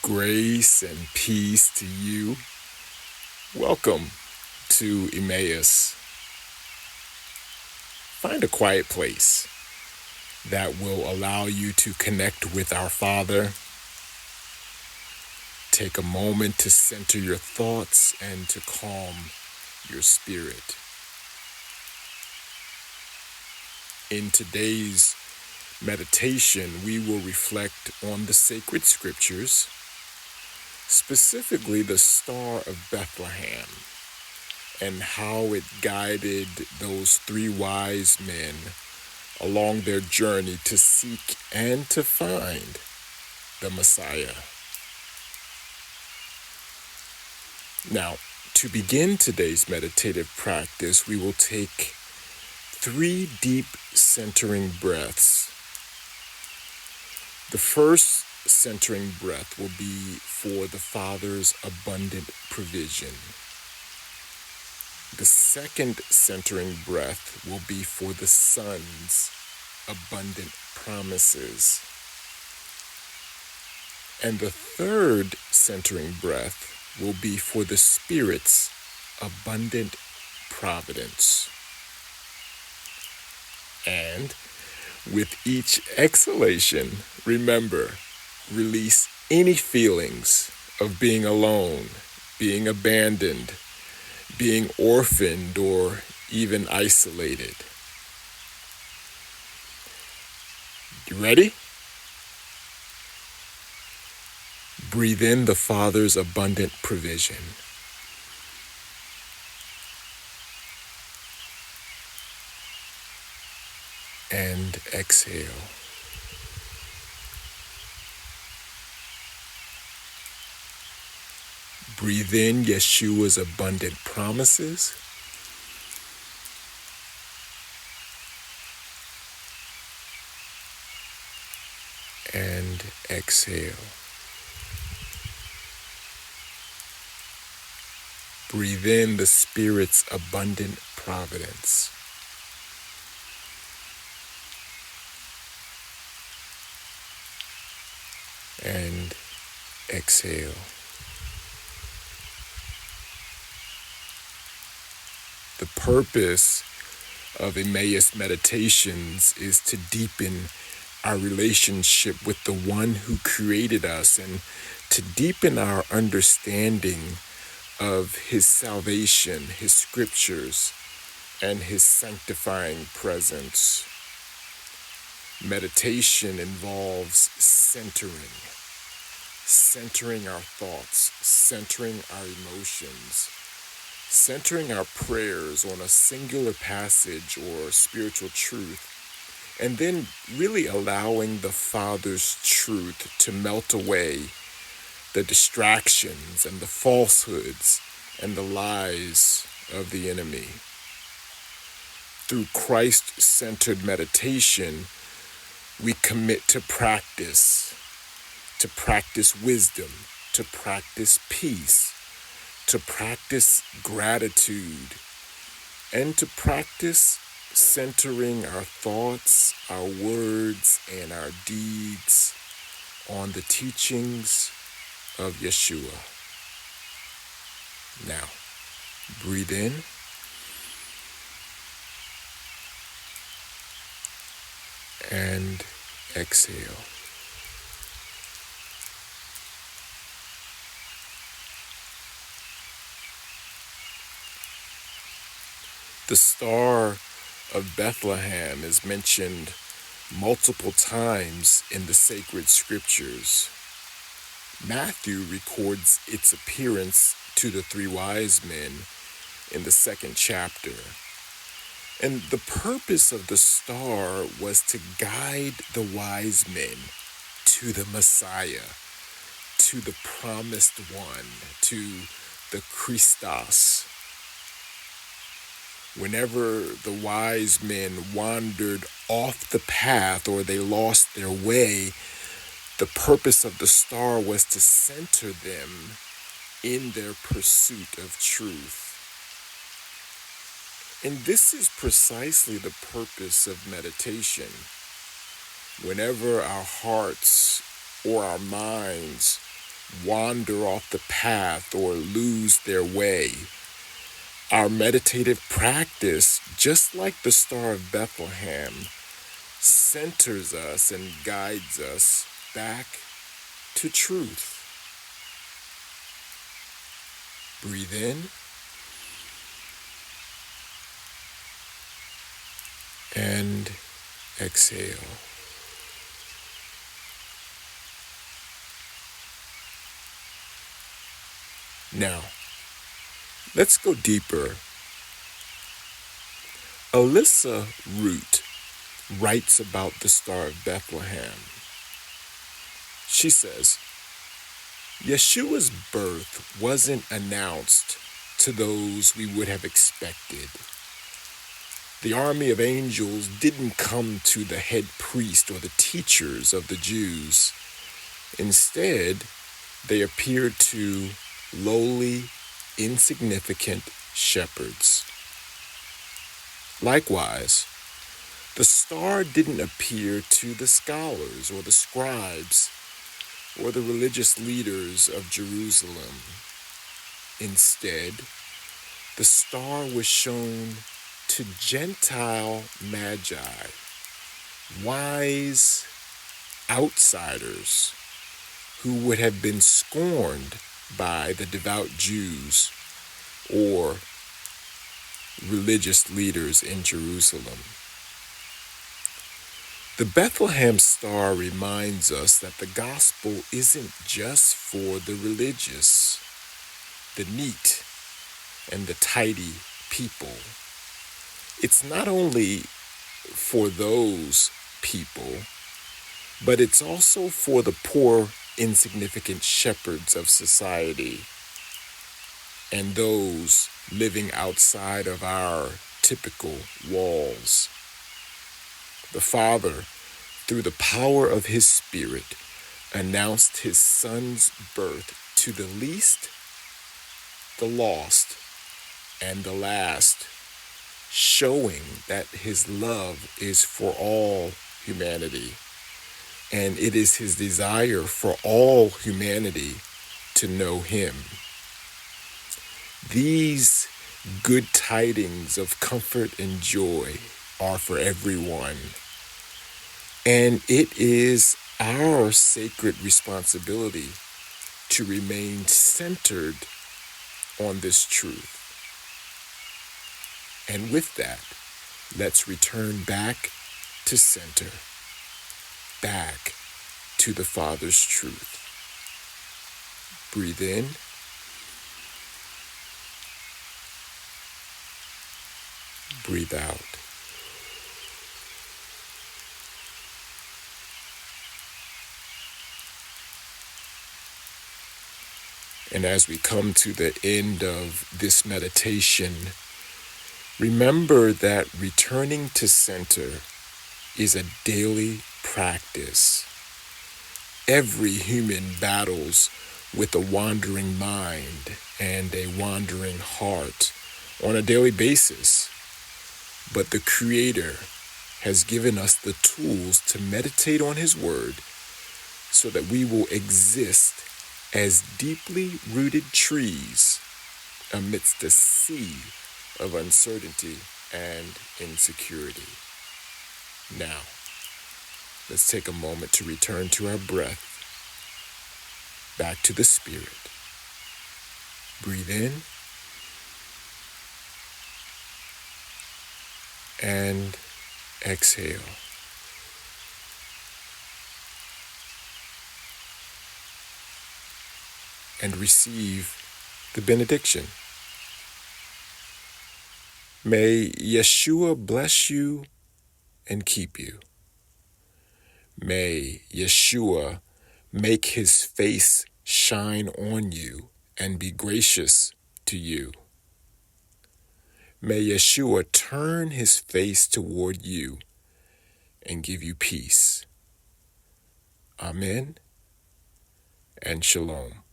Grace and peace to you. Welcome to Emmaus. Find a quiet place that will allow you to connect with our Father. Take a moment to center your thoughts and to calm your spirit. In today's meditation, we will reflect on the sacred scriptures, specifically the Star of Bethlehem, and how it guided those three wise men along their journey to seek and to find the Messiah. Now, to begin today's meditative practice, we will take 3 deep centering breaths. The first centering breath will be for the Father's abundant provision. The second centering breath will be for the Son's abundant promises. And the third centering breath will be for the Spirit's abundant providence. And with each exhalation, remember, release any feelings of being alone, being abandoned, being orphaned, or even isolated. You ready? Breathe in the Father's abundant provision. And exhale. Breathe in Yeshua's abundant promises. And exhale. Breathe in the Spirit's abundant providence. And exhale. The purpose of Emmaus Meditations is to deepen our relationship with the one who created us and to deepen our understanding of his salvation, his scriptures, and his sanctifying presence. Meditation involves centering our thoughts, centering our emotions, centering our prayers on a singular passage or spiritual truth, and then really allowing the Father's truth to melt away the distractions and the falsehoods and the lies of the enemy. Through Christ-centered meditation, we commit to practice wisdom, to practice peace, to practice gratitude, and to practice centering our thoughts, our words, and our deeds on the teachings of Yeshua. Now, breathe in. And exhale. The Star of Bethlehem is mentioned multiple times in the sacred scriptures. Matthew records its appearance to the 3 wise men in the 2nd chapter. And the purpose of the star was to guide the wise men to the Messiah, to the promised one, to the Christos. Whenever the wise men wandered off the path or they lost their way, the purpose of the star was to center them in their pursuit of truth. And this is precisely the purpose of meditation. Whenever our hearts or our minds wander off the path or lose their way. Our meditative practice, just like the Star of Bethlehem, centers us and guides us back to truth. Breathe in and exhale. Now, let's go deeper. Alyssa Root writes about the Star of Bethlehem. She says, Yeshua's birth wasn't announced to those we would have expected. The army of angels didn't come to the head priest or the teachers of the Jews. Instead, they appeared to lowly, insignificant shepherds. Likewise, the star didn't appear to the scholars or the scribes or the religious leaders of Jerusalem. Instead, the star was shown to Gentile magi, wise outsiders who would have been scorned by the devout Jews or religious leaders in Jerusalem. The Bethlehem star reminds us that the gospel isn't just for the religious, the neat, and the tidy people. It's not only for those people, but it's also for the poor, insignificant shepherds of society and those living outside of our typical walls. The Father, through the power of His Spirit, announced His Son's birth to the least, the lost, and the last, showing that His love is for all humanity, and it is His desire for all humanity to know Him. These good tidings of comfort and joy are for everyone, and it is our sacred responsibility to remain centered on this truth. And with that, let's return back to center, back to the Father's truth. Breathe in. Breathe out. And as we come to the end of this meditation, remember that returning to center is a daily practice. Every human battles with a wandering mind and a wandering heart on a daily basis. But the Creator has given us the tools to meditate on His Word so that we will exist as deeply rooted trees amidst a sea of uncertainty and insecurity. Now, let's take a moment to return to our breath, back to the Spirit. Breathe in and exhale. And receive the benediction. May Yeshua bless you and keep you. May Yeshua make His face shine on you and be gracious to you. May Yeshua turn His face toward you and give you peace. Amen and shalom.